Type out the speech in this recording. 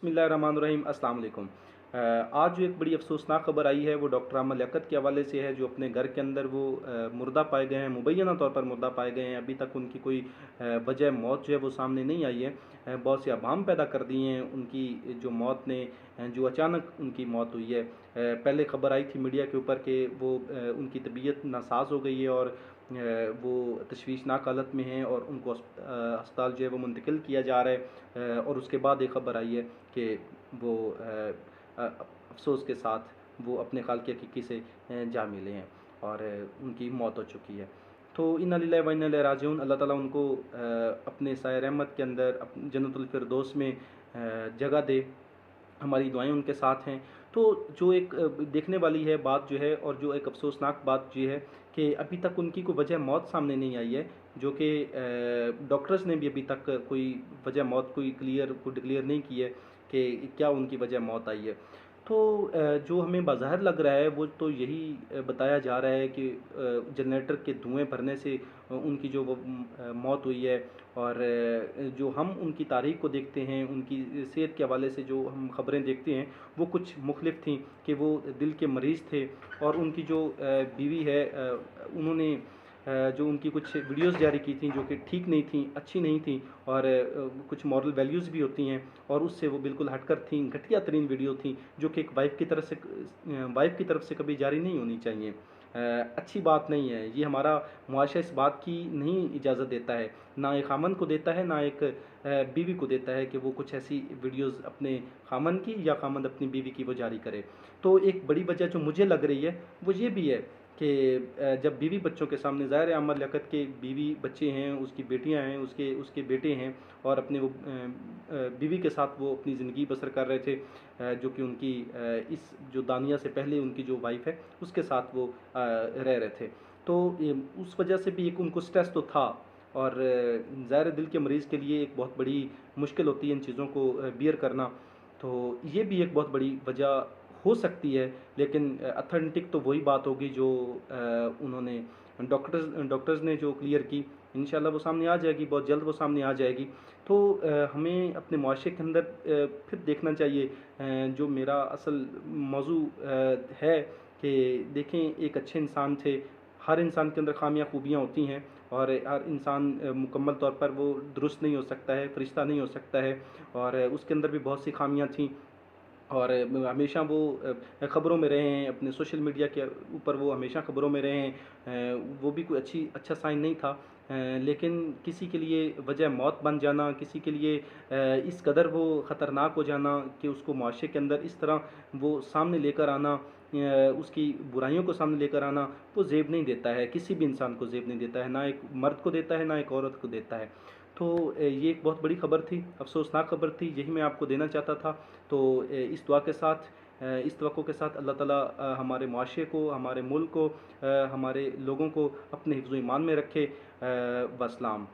बिस्मिल्लाहिर्रहमानिर्रहीम। अस्सलाम वालेकुम। आज जो एक बड़ी अफसोसनाक खबर आई है वो डॉक्टर अमर लियाकत के हवाले से है, जो अपने घर के अंदर वो मुर्दा पाए गए हैं, मुबैना तौर पर मुर्दा पाए गए हैं। अभी तक उनकी कोई वजह मौत जो है वो सामने नहीं आई है। बहुत से अबाम पैदा कर दिए हैं उनकी जो मौत ने, जो अचानक उनकी मौत हुई है। पहले खबर आई थी मीडिया के ऊपर कि वो उनकी तबीयत नासाज हो गई है और वो तशवीशनाक हालत में हैं और उनको अस्पताल जो है वो मुंतकिल किया जा रहा है। और उसके बाद एक खबर आई है कि वो अफसोस के साथ वो अपने खाल की हकीकी से जा मिले हैं और उनकी मौत हो चुकी है। तो इन्ना लिल्लाहि व इन्ना इलैहि राजिऊन। अल्लाह ताला उनको अपने साए रहमत के अंदर जन्नतुल फिरदौस में जगह दे। हमारी दुआएं उनके साथ हैं। तो जो एक देखने वाली है बात जो है, और जो एक अफसोसनाक बात ये है कि अभी तक उनकी कोई वजह मौत सामने नहीं आई है, जो कि डॉक्टर्स ने भी अभी तक कोई वजह मौत को डिक्लेयर नहीं की है कि क्या उनकी वजह मौत आई है। तो जो हमें बाज़ाहिर लग रहा है वो तो यही बताया जा रहा है कि जनरेटर के धुएं भरने से उनकी जो वो मौत हुई है। और जो हम उनकी तारीख को देखते हैं, उनकी सेहत के हवाले से जो हम ख़बरें देखते हैं वो कुछ मुख्तलिफ थी कि वो दिल के मरीज़ थे। और उनकी जो बीवी है, उन्होंने जो उनकी कुछ वीडियोस जारी की थी जो कि ठीक नहीं थी, अच्छी नहीं थी, और कुछ मॉरल वैल्यूज़ भी होती हैं और उससे वो बिल्कुल हटकर थी, घटिया तरीन वीडियो थी जो कि एक वाइफ की तरफ से कभी जारी नहीं होनी चाहिए। अच्छी बात नहीं है ये। हमारा मुआशरा इस बात की नहीं इजाज़त देता है, ना एक खामन को देता है, ना एक बीवी को देता है कि वो कुछ ऐसी वीडियोस अपने खामन की या खामन अपनी बीवी की वो जारी करे। तो एक बड़ी वजह जो मुझे लग रही है वो ये भी है कि जब बीवी बच्चों के सामने, ज़ाहिर है अमर लियाकत के बीवी बच्चे हैं, उसकी बेटियां हैं, उसके उसके बेटे हैं, और अपने वो बीवी के साथ वो अपनी ज़िंदगी बसर कर रहे थे, जो कि उनकी इस जो दानिया से पहले उनकी जो वाइफ है उसके साथ वो रह रहे थे। तो उस वजह से भी एक उनको स्ट्रेस तो था। और ज़ाहिर दिल के मरीज़ के लिए एक बहुत बड़ी मुश्किल होती है इन चीज़ों को बियर करना। तो ये भी एक बहुत बड़ी वजह हो सकती है, लेकिन अथेंटिक तो वही बात होगी जो उन्होंने डॉक्टर्स ने जो क्लियर की। इंशाल्लाह वो सामने आ जाएगी, बहुत जल्द वो सामने आ जाएगी। तो हमें अपने मुआशरे के अंदर फिर देखना चाहिए। जो मेरा असल मौजू है कि देखें, एक अच्छे इंसान थे। हर इंसान के अंदर खामियां खूबियां होती हैं और हर इंसान मुकम्मल तौर पर वो दुरुस्त नहीं हो सकता है, फरिश्ता नहीं हो सकता है, और उसके अंदर भी बहुत सी खामियां थीं। और हमेशा वो ख़बरों में रहे हैं, अपने सोशल मीडिया के ऊपर वो हमेशा ख़बरों में रहे हैं। वो भी कोई अच्छा साइन नहीं था। लेकिन किसी के लिए वजह मौत बन जाना, किसी के लिए इस कदर वो ख़तरनाक हो जाना कि उसको मुआशरे के अंदर इस तरह वो सामने लेकर आना, उसकी बुराइयों को सामने लेकर आना, वो ज़ेब नहीं देता है, किसी भी इंसान को ज़ेब नहीं देता है, ना एक मर्द को देता है, ना एक औरत को देता है। तो ये एक बहुत बड़ी ख़बर थी, अफसोसनाक ख़बर थी, यही मैं आपको देना चाहता था। तो इस दुआ के साथ, इस तवक्को के साथ, अल्लाह ताला हमारे मुआशरे को, हमारे मुल्क को, हमारे लोगों को अपने हिफ्ज़-ओ-ईमान में रखे। वस्सलाम।